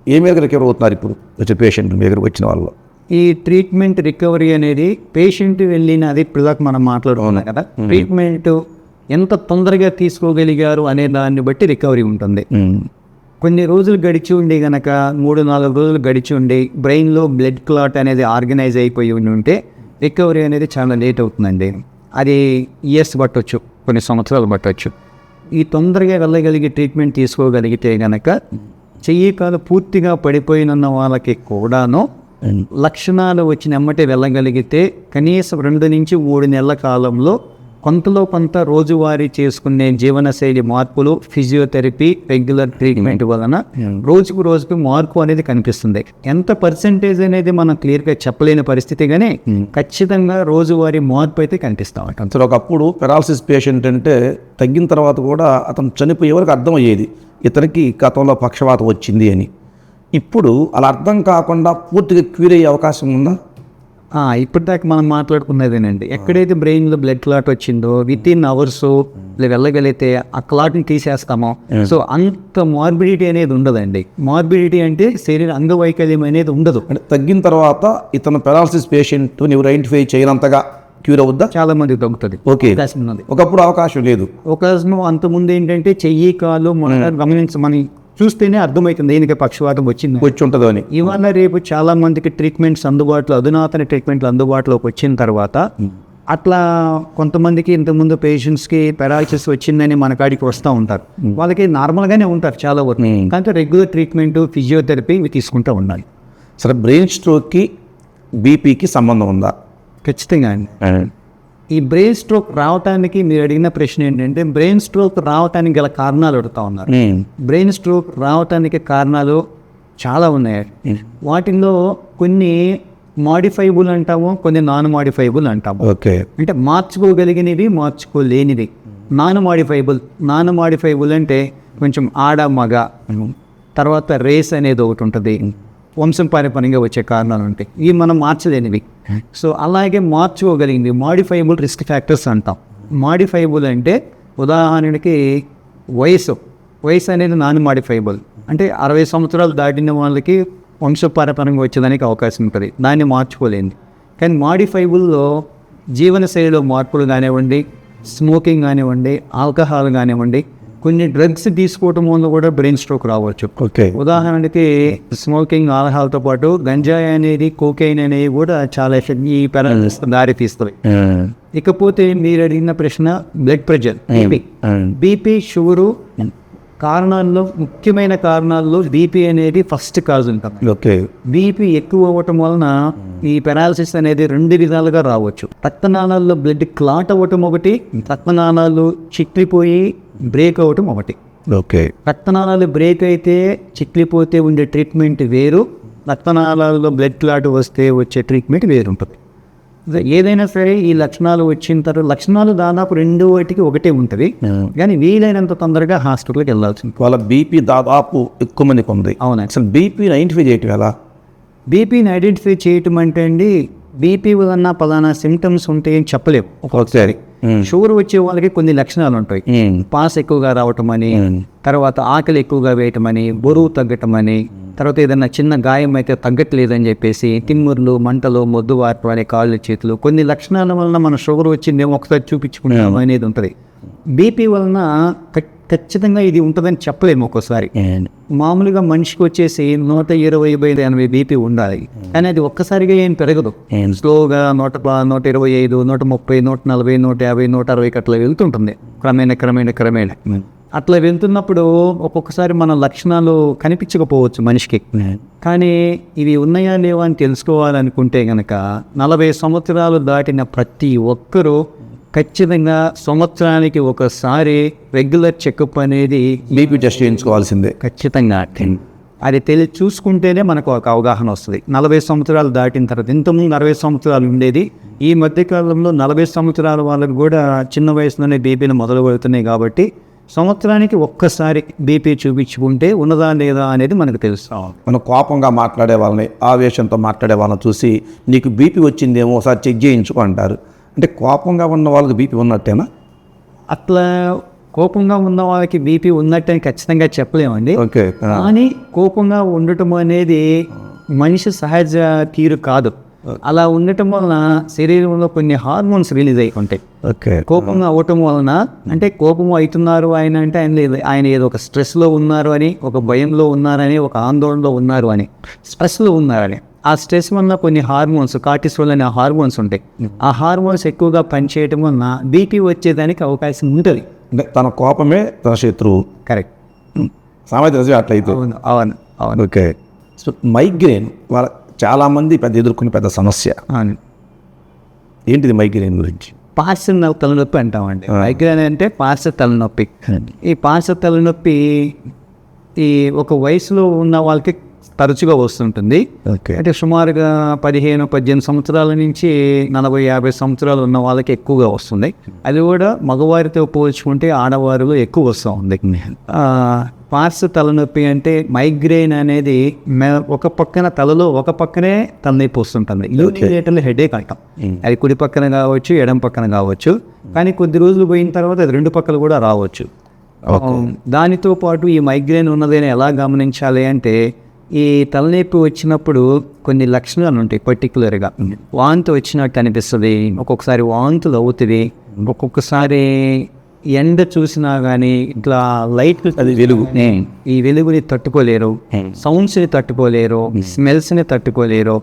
ఏ మేరకు రికవరీ అవుతున్నారు ఇప్పుడు వచ్చే పేషెంట్ మీ దగ్గరకు వచ్చిన వాళ్ళు? ఈ ట్రీట్మెంట్ రికవరీ అనేది పేషెంట్ వెళ్ళిన, అది ఇప్పుడు దాకా మనం మాట్లాడుకున్నాం కదా, ట్రీట్మెంట్ ఎంత తొందరగా తీసుకోగలిగారు అనే దాన్ని బట్టి రికవరీ ఉంటుంది. కొన్ని రోజులు గడిచి ఉండి కనుక, 3-4 రోజులు గడిచి ఉండి బ్రెయిన్లో బ్లడ్ క్లాట్ అనేది ఆర్గనైజ్ అయిపోయి ఉంటే రికవరీ అనేది చాలా లేట్ అవుతుందండి. అది ఇయర్స్ పట్టవచ్చు, కొన్ని సంవత్సరాలు పట్టవచ్చు. ఈ తొందరగా వెళ్ళగలిగే ట్రీట్మెంట్ తీసుకోగలిగితే కనుక చెయ్యి కాలు పూర్తిగా పడిపోయిన వాళ్ళకి కూడాను లక్షణాలు వచ్చిన ఎమ్మటే వెళ్ళగలిగితే కనీసం 2 నుంచి 3 నెలల కాలంలో కొంతలో కొంత రోజువారీ చేసుకునే జీవనశైలి మార్పులు, ఫిజియోథెరపీ, రెగ్యులర్ ట్రీట్మెంట్ వలన రోజుకు మార్పు అనేది కనిపిస్తుంది. ఎంత పర్సెంటేజ్ అనేది మనం క్లియర్గా చెప్పలేని పరిస్థితి, కానీ ఖచ్చితంగా రోజువారీ మార్పు అయితే కనిపిస్తూ ఉంటాం. అసలు ఒకప్పుడు పెరాలసిస్ పేషెంట్ అంటే తగ్గిన తర్వాత కూడా అతను చనిపోయే వరకు అర్థమయ్యేది ఇతనికి గతంలో పక్షవాతం వచ్చింది అని. ఇప్పుడు అలా అర్థం కాకుండా పూర్తిగా క్యూర్ అయ్యే అవకాశం ఉందా? ఇప్పటిదాకా మనం మాట్లాడుకున్నదేనండి. ఎక్కడైతే బ్రెయిన్లో బ్లడ్ క్లాట్ వచ్చిందో వితిన్ అవర్స్ వెళ్ళగలిగితే ఆ క్లాట్ని తీసేస్తామో, సో అంత మార్బిడిటీ అనేది ఉండదండి. మార్బిడిటీ అంటే శరీర అంగవైకల్యం అనేది ఉండదు. అంటే తగ్గిన తర్వాత ఇతను పెరాలసిస్ పేషెంట్ ఎవరు ఐడెంటిఫై చేయనంతగా క్యూర్ అవుద్దా? చాలా మంది తగ్గుతుంది. ఓకే, ఒకప్పుడు అవకాశం లేదు. అవకాశం అంతకుముందు ఏంటంటే చెయ్యి కాలు మనం చూస్తేనే అర్థమవుతుంది దీనికి పక్షవాతం వచ్చి ఉంటుందో అని. ఇవాళ రేపు చాలా మందికి ట్రీట్మెంట్స్ అందుబాటులో, అధునాతన ట్రీట్మెంట్లు అందుబాటులోకి వచ్చిన తర్వాత అట్లా కొంతమందికి ఇంతకుముందు పేషెంట్స్కి పెరాలసిస్ వచ్చిందని మన కాడికి వస్తూ ఉంటారు. వాళ్ళకి నార్మల్గానే ఉంటారు చాలా వరకు, కానీ రెగ్యులర్ ట్రీట్మెంట్, ఫిజియోథెరపీ ఇవి తీసుకుంటూ ఉండాలి. సరే, బ్రెయిన్ స్ట్రోక్కి బీపీకి సంబంధం ఉందా? ఖచ్చితంగా అండి. ఈ బ్రెయిన్ స్ట్రోక్ రావటానికి మీరు అడిగిన ప్రశ్న ఏంటంటే, బ్రెయిన్ స్ట్రోక్ రావటానికి గల కారణాలు అడుగుతా ఉన్నారు. బ్రెయిన్ స్ట్రోక్ రావటానికి కారణాలు చాలా ఉన్నాయి. వాటిల్లో కొన్ని మాడిఫైబుల్ అంటాము, కొన్ని నాన్ మాడిఫైబుల్ అంటాము. ఓకే, అంటే మార్చుకోగలిగినవి, మార్చుకోలేనివి. నాన్ మాడిఫైబుల్ అంటే కొంచెం ఆడ మగ, తర్వాత రేస్ అనేది ఒకటి ఉంటుంది, వంశం పారంపర్యంగా వచ్చే కారణాలు ఉంటాయి. ఇవి మనం మార్చలేనివి. సో అలాగే మార్చుకోగలిగింది మాడిఫైబుల్ రిస్క్ ఫ్యాక్టర్స్ అంటాం. మాడిఫైబుల్ అంటే ఉదాహరణకి వయసు అనేది నాన్ మాడిఫైబుల్. అంటే 60 సంవత్సరాలు దాటిన వాళ్ళకి వంశపారంపర్యంగా వచ్చేదానికి అవకాశం ఉంటుంది, దాన్ని మార్చుకోలేంది. కానీ మాడిఫైబుల్లో జీవనశైలిలో మార్పులు కానివ్వండి, స్మోకింగ్ కానివ్వండి, ఆల్కహాల్ కానివ్వండి, కొన్ని డ్రగ్స్ తీసుకోవటం వల్ల కూడా బ్రెయిన్ స్ట్రోక్ రావచ్చు. ఓకే, ఉదాహరణకి స్మోకింగ్, ఆల్కహాల్తో పాటు గంజాయి అనేది, కోకైన్ అనేవి కూడా చాలా ఈ పెరాలసిస్ దారి తీస్తాయి. ఇకపోతే మీరు అడిగిన ప్రశ్న బ్లడ్ ప్రెషర్, బీపీ, షుగరు కారణాల్లో, ముఖ్యమైన కారణాల్లో బీపీ అనేది ఫస్ట్ కాజ్ ఉంటుంది. ఓకే, బీపీ ఎక్కువ అవ్వటం వలన ఈ పెరాలసిస్ అనేది 2 విధాలుగా రావచ్చు. రక్తనాళాల్లో బ్లడ్ క్లాట్ అవ్వటం ఒకటి, రక్తనాళాలు చిట్లిపోయి బ్రేక్ అవ్వటం ఒకటి. ఓకే, రక్తనాళాలు బ్రేక్ అయితే చిట్లిపోతే ఉండే ట్రీట్మెంట్ వేరు, రక్తనాళాలలో బ్లడ్ క్లాట్ వస్తే వచ్చే ట్రీట్మెంట్ వేరు ఉంటుంది. ఏదైనా సరే ఈ లక్షణాలు వచ్చిన తర్వాత, లక్షణాలు దాదాపు 2 వాటికి ఒకటే ఉంటుంది, కానీ వీలైనంత తొందరగా హాస్పిటల్కి వెళ్ళాల్సింది. వాళ్ళ బీపీ దాదాపు ఎక్కువ మందికి ఉంది. అవునా? అసలు బీపీని ఐడెంటిఫై చేయటం ఎలా? బీపీని ఐడెంటిఫై చేయటం అంటే అండి, బీపీ వలన పలానా సిమ్టమ్స్ ఉంటాయని చెప్పలేము. ఒకసారి షుగర్ వచ్చే వాళ్ళకి కొన్ని లక్షణాలు ఉంటాయి. పాస్ ఎక్కువగా రావటం అని, తర్వాత ఆకలి ఎక్కువగా వేయటం అని, బరువు తగ్గటం అని, తర్వాత ఏదైనా చిన్న గాయం అయితే తగ్గట్లేదని చెప్పేసి తిమ్ముర్లు, మంటలు, మొద్దువార్పు అనే కాళ్ళు, చేతులు, కొన్ని లక్షణాల వలన మన షుగర్ వచ్చిందేమో ఒకసారి చూపించుకుంటాం అనేది ఉంటుంది. బీపీ వలన ఖచ్చితంగా ఇది ఉంటుందని చెప్పలేము. ఒక్కోసారి మామూలుగా మనిషికి వచ్చేసి 120/80 బీపీ ఉండాలి, కానీ అది ఒక్కసారిగా ఏం పెరగదు. స్లోగా 125, 130, 140, 150, 160 అట్లా వెళ్తుంటుంది క్రమేణా. అట్లా వెళ్తున్నప్పుడు ఒక్కొక్కసారి మన లక్షణాలు కనిపించకపోవచ్చు మనిషికి, కానీ ఇవి ఉన్నాయా లేవా అని తెలుసుకోవాలనుకుంటే కనుక 40 సంవత్సరాలు దాటిన ప్రతి ఒక్కరూ ఖచ్చితంగా సంవత్సరానికి ఒకసారి రెగ్యులర్ చెకప్ అనేది బీపీ టెస్ట్ చేయించుకోవాల్సిందే. ఖచ్చితంగా అది చూసుకుంటేనే మనకు ఒక అవగాహన వస్తుంది. 40 సంవత్సరాలు దాటిన తర్వాత, ఇంతకుముందు 60 సంవత్సరాలు ఉండేది, ఈ మధ్యకాలంలో 40 సంవత్సరాల వాళ్ళకు కూడా చిన్న వయసులోనే బీపీలు మొదలు పెడుతున్నాయి. కాబట్టి సంవత్సరానికి ఒక్కసారి బీపీ చూపించుకుంటే ఉన్నదా లేదా అనేది మనకు తెలుస్తాం. మనం కోపంగా మాట్లాడే వాళ్ళని, ఆవేశంతో మాట్లాడే వాళ్ళని చూసి నీకు బీపీ వచ్చిందేమో ఒకసారి చెక్ చేయించుకో అంటారు. అంటే కోపంగా ఉన్న వాళ్ళకి బీపీ ఉన్నట్టేనా? అట్లా కోపంగా ఉన్న వాళ్ళకి బీపీ ఉన్నట్టని ఖచ్చితంగా చెప్పలేమండి. ఓకే, కానీ కోపంగా ఉండటం అనేది మనిషి సహజ తీరు కాదు. అలా ఉండటం వలన శరీరంలో కొన్ని హార్మోన్స్ రిలీజ్ అయి ఉంటాయి. ఓకే, కోపంగా అవ్వటం వలన, అంటే కోపం అవుతున్నారు ఆయన అంటే ఆయన ఏదో ఒక స్ట్రెస్లో ఉన్నారు అని, ఒక భయంలో ఉన్నారని, ఒక ఆందోళనలో ఉన్నారు అని, స్ట్రెస్లో ఉన్నారని. ఆ స్ట్రెస్ వల్ల కొన్ని హార్మోన్స్, కార్టిసోల్ అనే హార్మోన్స్ ఉంటాయి. ఆ హార్మోన్స్ ఎక్కువగా పనిచేయటం వలన బీపీ వచ్చేదానికి అవకాశం ఉంటుంది. అంటే తన కోపమే తన శత్రువు. కరెక్ట్. సామెత నిజమే అట్లయితే. అవును అవును అవును. ఓకే. సో మైగ్రేన్ వాళ్ళ చాలామంది ఎదుర్కొనే పెద్ద సమస్య. అవును. ఏంటిది మైగ్రేన్ గురించి? పార్శ్వ తలనొప్పి అంటామండి. మైగ్రేన్ అంటే పార్శ్వ తలనొప్పి. ఈ పార్శ్వ తలనొప్పి ఈ ఒక వయసులో ఉన్న వాళ్ళకి తరచుగా వస్తుంటుంది. ఓకే. అంటే సుమారుగా 15-18 సంవత్సరాల నుంచి 40-50 సంవత్సరాలు ఉన్న వాళ్ళకి ఎక్కువగా వస్తుంది. అది కూడా మగవారితో పోల్చుకుంటే ఆడవారిలో ఎక్కువ వస్తూ ఉంది. పార్శ్వ తలనొప్పి అంటే మైగ్రేన్ అనేది ఒక పక్కన తలలో ఒక పక్కనే తలనొప్పి వస్తుంటుంది. యూనిలేటరల్ హెడేక్ అంటాం. అది కుడి పక్కన కావచ్చు, ఎడం పక్కన కావచ్చు. కానీ కొద్ది రోజులు పోయిన తర్వాత అది రెండు పక్కలు కూడా రావచ్చు. దానితో పాటు ఈ మైగ్రేన్ ఉన్నదని ఎలా గమనించాలి అంటే, ఈ తలనొప్పి వచ్చినప్పుడు కొన్ని లక్షణాలు ఉంటాయి. పర్టికులర్గా వాంతి వచ్చినట్టు అనిపిస్తుంది, ఒక్కొక్కసారి వాంతులు అవుతుంది, ఒక్కొక్కసారి ఎండ చూసినా కానీ ఇట్లా లైట్ అది వెలుగు, ఈ వెలుగుని తట్టుకోలేరు, సౌండ్స్ని తట్టుకోలేరు, స్మెల్స్ని తట్టుకోలేరు.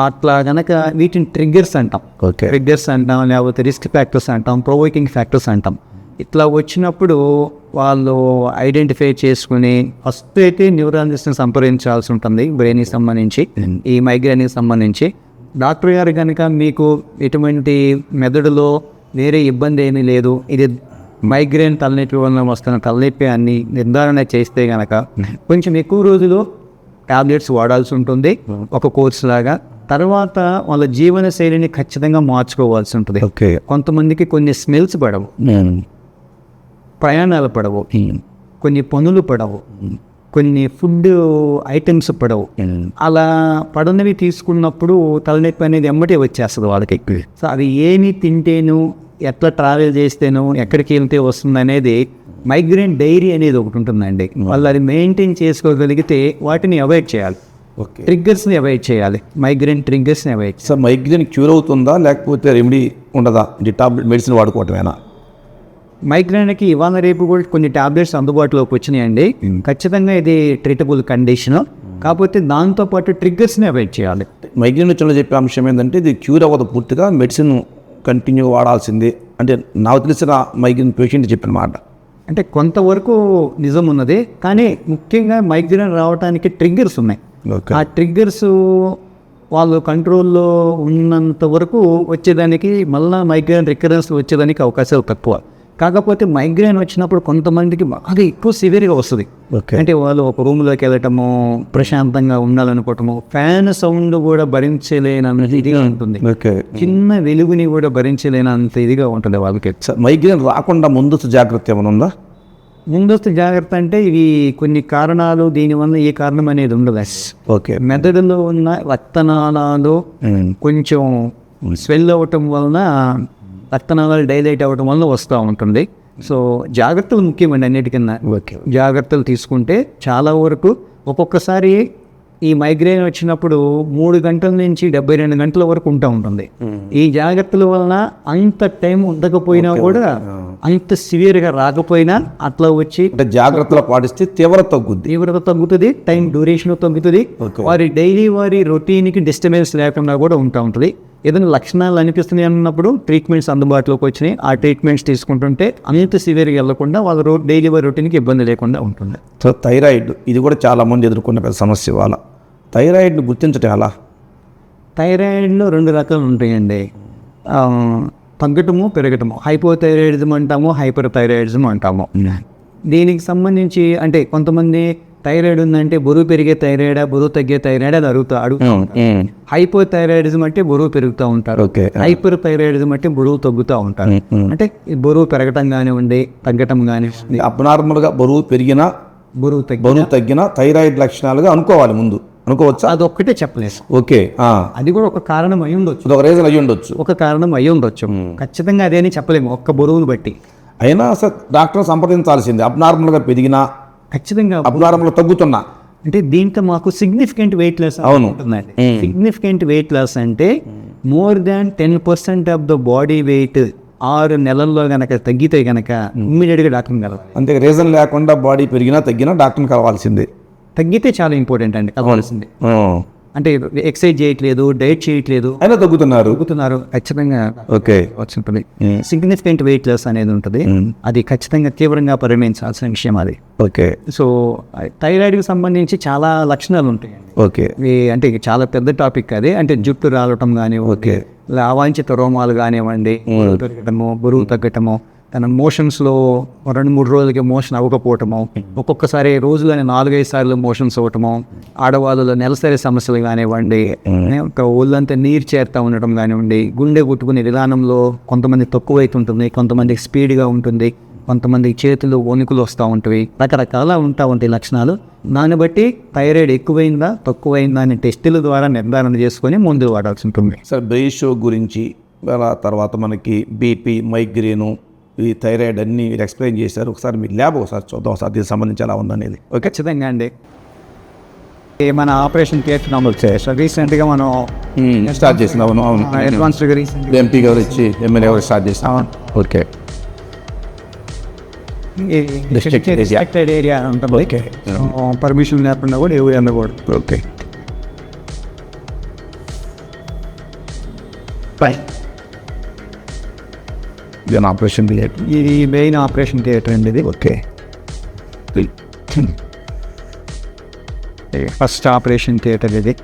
అట్లా కనుక వీటిని ట్రిగ్గర్స్ అంటాం. ట్రిగ్గర్స్ అంటాం, లేకపోతే రిస్క్ ఫ్యాక్టర్స్ అంటాం, ప్రొవోకింగ్ ఫ్యాక్టర్స్ అంటాం. ఇట్లా వచ్చినప్పుడు వాళ్ళు ఐడెంటిఫై చేసుకుని ఫస్ట్ అయితే న్యూరాలజిస్ట్ని సంప్రదించాల్సి ఉంటుంది. బ్రెయిన్కి సంబంధించి, ఈ మైగ్రేన్కి సంబంధించి డాక్టర్ గారు కనుక మీకు ఎటువంటి మెదడులో వేరే ఇబ్బంది ఏమీ లేదు, ఇది మైగ్రేన్ తలనొప్పి వల్ల వస్తున్న తలనొప్పి అన్ని నిర్ధారణ చేస్తే కనుక కొంచెం ఎక్కువ రోజులు టాబ్లెట్స్ వాడాల్సి ఉంటుంది ఒక కోర్స్ లాగా. తర్వాత వాళ్ళ జీవన శైలిని ఖచ్చితంగా మార్చుకోవాల్సి ఉంటుంది. కొంతమందికి కొన్ని స్మెల్స్ పడవు, ప్రయాణాలు పడవు, కొన్ని పనులు పడవు, కొన్ని ఫుడ్ ఐటమ్స్ పడవు. అలా పడనివి తీసుకున్నప్పుడు తలనొప్పి అనేది ఎమ్మటే వచ్చేస్తుంది వాళ్ళకి. సో అవి ఏమి తింటేను, ఎట్లా ట్రావెల్ చేస్తేనో, ఎక్కడికి వెళ్తే వస్తుంది అనేది మైగ్రేన్ డైరీ అనేది ఒకటి ఉంటుందండి. వాళ్ళు అది మెయింటైన్ చేసుకోగలిగితే వాటిని అవాయిడ్ చేయాలి. ట్రిగ్గర్స్ని అవాయిడ్ చేయాలి, మైగ్రేన్ ట్రిగ్గర్స్ని అవాయిడ్. సార్, మైగ్రేన్ క్యూర్ అవుతుందా లేకపోతే రెమెడీ ఉండదా? Tablet medicine వాడుకోవటమేనా? మైగ్రేన్కి ఇవాళ రేపు కూడా కొన్ని టాబ్లెట్స్ అందుబాటులోకి వచ్చినాయండి. ఖచ్చితంగా ఇది ట్రీటబుల్ కండిషన్. కాకపోతే దాంతోపాటు ట్రిగ్గర్స్ని అవాయిడ్ చేయాలి. మైగ్రేన్ వచ్చిన చెప్పే అంశం ఏంటంటే, ఇది క్యూర్ అవ్వదు పూర్తిగా, మెడిసిన్ కంటిన్యూ వాడాల్సిందే అంటే నాకు తెలిసిన మైగ్రేన్ పేషెంట్ చెప్పిన మాట. అంటే కొంతవరకు నిజం ఉన్నది, కానీ ముఖ్యంగా మైగ్రేన్ రావడానికి ట్రిగ్గర్స్ ఉన్నాయి. ఆ ట్రిగ్గర్స్ వాళ్ళు కంట్రోల్లో ఉన్నంత వరకు వచ్చేదానికి, మళ్ళీ మైగ్రేన్ రికరెన్స్ వచ్చేదానికి అవకాశాలు తక్కువ. కాకపోతే మైగ్రేన్ వచ్చినప్పుడు కొంతమందికి బాగా ఎక్కువ సివియర్గా వస్తుంది. అంటే వాళ్ళు ఒక రూమ్లోకి వెళ్ళటము, ప్రశాంతంగా ఉండాలనుకోవటము, ఫ్యాన్ సౌండ్ కూడా భరించలేనంత ఇదిగా ఉంటుంది, చిన్న వెలుగుని కూడా భరించలేనంత ఇదిగా ఉంటుంది వాళ్ళకి. మైగ్రేన్ రాకుండా ముందస్తు జాగ్రత్త ఏమైనా ఉందా? ముందస్తు జాగ్రత్త అంటే ఇవి కొన్ని కారణాలు, దీనివల్ల ఏ కారణం అనేది ఉండదు. మెదడులో ఉన్న రక్తనాళాలు కొంచెం స్వెల్ అవ్వటం వలన, రక్తనాళాలు డైలైట్ అవ్వటం వల్ల వస్తూ ఉంటుంది. సో జాగ్రత్తలు ముఖ్యమండి అన్నిటికన్నా. జాగ్రత్తలు తీసుకుంటే చాలా వరకు, ఒక్కొక్కసారి ఈ మైగ్రేన్ వచ్చినప్పుడు 3 గంటల నుంచి 72 గంటల వరకు ఉంటుంది. ఈ జాగ్రత్తల వలన అంత టైం ఉండకపోయినా కూడా, అంత సివియర్గా రాకపోయినా అట్లా వచ్చి జాగ్రత్తలు పాటిస్తే తీవ్రత తగ్గుతుంది, టైం డ్యూరేషన్ తగ్గుతుంది, వారి రొటీన్కి డిస్టర్బెన్స్ లేకుండా కూడా ఉంటుంది. ఏదైనా లక్షణాలు అనిపిస్తున్నాయి అన్నప్పుడు ట్రీట్మెంట్స్ అందుబాటులోకి వచ్చినాయి. ఆ ట్రీట్మెంట్స్ తీసుకుంటుంటే అంత సివియర్గా వెళ్లకుండా వాళ్ళ డైలీ రొటీన్కి ఇబ్బంది లేకుండా ఉంటుంది. సో థైరాయిడ్, ఇది కూడా చాలా మంది ఎదుర్కొన్న పెద్ద సమస్య. వాళ్ళ థైరాయిడ్ని గుర్తించటం ఎలా? థైరాయిడ్లో 2 రకాలు ఉంటాయండి, తగ్గటము, పెరగటము. హైపోథైరాయిడిజం అంటాము, హైపర్ థైరాయిడిజం అంటాము. దీనికి సంబంధించి అంటే కొంతమంది థైరాయిడ్ ఉందంటే బరువు పెరిగే థైరాయిడా, బరువు తగ్గే థైరాయిడ్ అని అడుగుతాడు. హైపోథైరాయిడిజం అంటే బరువు పెరుగుతూ ఉంటారు, హైపర్ థైరాయిడిజం అంటే బరువు తగ్గుతూ ఉంటారు. అంటే బరువు పెరగటం కానివ్వండి, తగ్గటం కానివ్వండి. అబ్నార్మల్గా బరువు పెరిగినా, బరువు తగ్గినా థైరాయిడ్ లక్షణాలుగా అనుకోవాలి, ముందు అనుకోవచ్చు. అదొక్కటే చెప్పలేదు. అది కూడా ఒక కారణం అయి ఉండొచ్చు, ఒక రీజన్ అయ్యి ఉండొచ్చు, ఒక కారణం అయి ఉండొచ్చు. ఖచ్చితంగా అదేని చెప్పలేము ఒక్క బరువును బట్టి. అయినా అసలు డాక్టర్ సంప్రదించాల్సింది. అబ్నార్మల్గా పెరిగినా, ఖచ్చితంగా అబ్నార్మల్గా తగ్గుతున్నా అంటే దీంట్లో మాకు సిగ్నిఫికెంట్ వెయిట్ లాస్ ఉంటుందండి. సిగ్నిఫికెంట్ వెయిట్ లాస్ అంటే more than 10% of the body weight 6 నెలల్లో కనుక తగ్గితే కనుక ఇమ్మీడియట్గా డాక్టర్ని కలవాలి. అంతే, రీజన్ లేకుండా బాడీ పెరిగినా తగ్గినా డాక్టర్ని కలవాల్సిందే. తగ్గితే చాలా ఇంపార్టెంట్ అండి, కలవాల్సిందే. అంటే ఎక్సర్సైజ్ చేయట్లేదు, డైట్ చేయట్లేదు, అయినా తగ్గుతున్నారు. తగ్గుతున్నారు, ఖచ్చితంగా ఓకే. వచ్చినప్పుడు సిగ్నిఫికెంట్ వెయిట్ లాస్ అనేది ఉంటుంది. అది ఖచ్చితంగా తీవ్రంగా పరిగణించాల్సిన విషయం అది. ఓకే. సో థైరాయిడ్కి సంబంధించి చాలా లక్షణాలు ఉంటాయి. ఓకే. అంటే చాలా పెద్ద టాపిక్ అది. అంటే జుట్టు రాలటం కానివ్వండి, అవాంఛిత రోమాలు కానివ్వండి, పెరగటము, బరువు తగ్గటము, తన మోషన్స్లో 2-3 రోజులకి మోషన్ అవ్వకపోవటము, ఒక్కొక్కసారి రోజులోనే 4-5 సార్లు మోషన్స్ అవ్వటము, ఆడవాళ్ళలో నెలసరి సమస్యలు కానివ్వండి, ఒళ్ళంతా నీరు చేరుతూ ఉండటం కానివ్వండి, గుండె కొట్టుకునే విధానంలో కొంతమంది తక్కువ అవుతుంటుంది, కొంతమందికి స్పీడ్గా ఉంటుంది, కొంతమందికి చేతులు వణుకులు వస్తూ ఉంటాయి, రకరకాల ఉంటాయి లక్షణాలు. దాన్ని బట్టి థైరాయిడ్ ఎక్కువైందా తక్కువైందా అని టెస్టుల ద్వారా నిర్ధారణ చేసుకొని మందులు వాడాల్సి ఉంటుంది. సార్ బ్రెయిన్ షో గురించి అలా తర్వాత మనకి బీపీ, మైగ్రేను, ఈ థైరాయిడ్ అన్నీ మీరు ఎక్స్ప్లెయిన్ చేశారు. ఒకసారి మీ ల్యాబ్ ఒకసారి చూద్దాం, ఒకసారి దీనికి సంబంధించి ఎలా ఉందనేది. ఓకే, ఖచ్చితంగా అండి. మన ఆపరేషన్ చేస్తున్నాం వచ్చేసి రీసెంట్గా మనం స్టార్ట్ చేసిన అవును అవును అడ్వాన్స్డ్గా ఎంపీ గారు ఇచ్చి ఎమ్మెల్యే గారు స్టార్ట్ చేసిన. ఓకే. రిస్ట్రిక్టెడ్ ఏరియా ఉంటుంది. ఓకే. పర్మిషన్ లేకుండా కూడా ఎవరు అందకూడదు. ఓకే. ఇది ఆపరేషన్ థియేటర్. ఇది మెయిన్ ఆపరేషన్ థియేటర్ అండి. ఇది ఓకే. ఫస్ట్ ఆపరేషన్ థియేటర్ ఇది.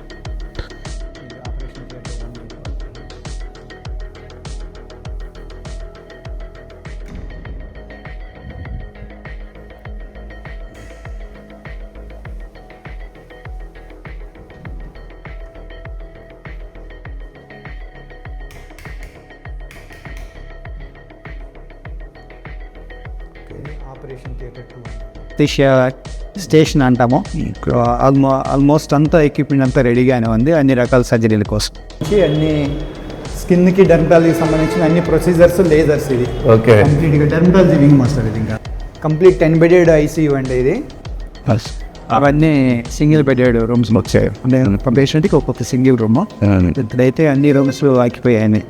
స్టేషన్ అంటాము. ఆల్మోస్ట్ అంతా ఎక్విప్మెంట్ అంతా రెడీగానే ఉంది అన్ని రకాల సర్జరీల కోసం. అన్ని స్కిన్కి డెర్మటాలజీకి సంబంధించిన అన్ని ప్రొసీజర్స్, లేజర్స్. ఇది ఓకే. కంప్లీట్గా డెర్మటాలజీ వింగ్ మాస్టర్. ఇది ఇంకా కంప్లీట్ 10 బెడెడ్ ఐసీయూ అండి ఇది. అవన్నీ సింగిల్ బెడెడ్ రూమ్స్ వచ్చాయి. పేషెంట్కి ఒక్కొక్క సింగిల్ రూమ్. ఇప్పుడైతే అన్ని రూమ్స్ ఆకిపోయాయి,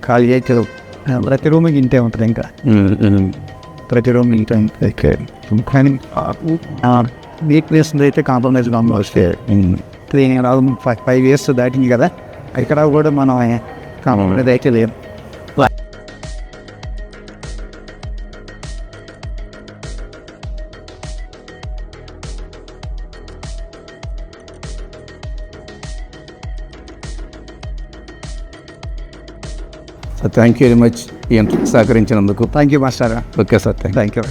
ఖాళీ అయితే ప్రతి రూమ్కి ఇంతే ఉంటుంది. ఇంకా ప్రతి రూమ్ ఇంతే ఉంటుంది. కానీ వీక్నెస్ అయితే కాంప్రమైజ్ వస్తే 5 years దాటింది కదా, ఇక్కడ కూడా మనం కాంప్రమైజ్ అయితే లేదు. Sir thank you very much ఈ సహకరించినందుకు. Thank you master. Okay sir, thank you.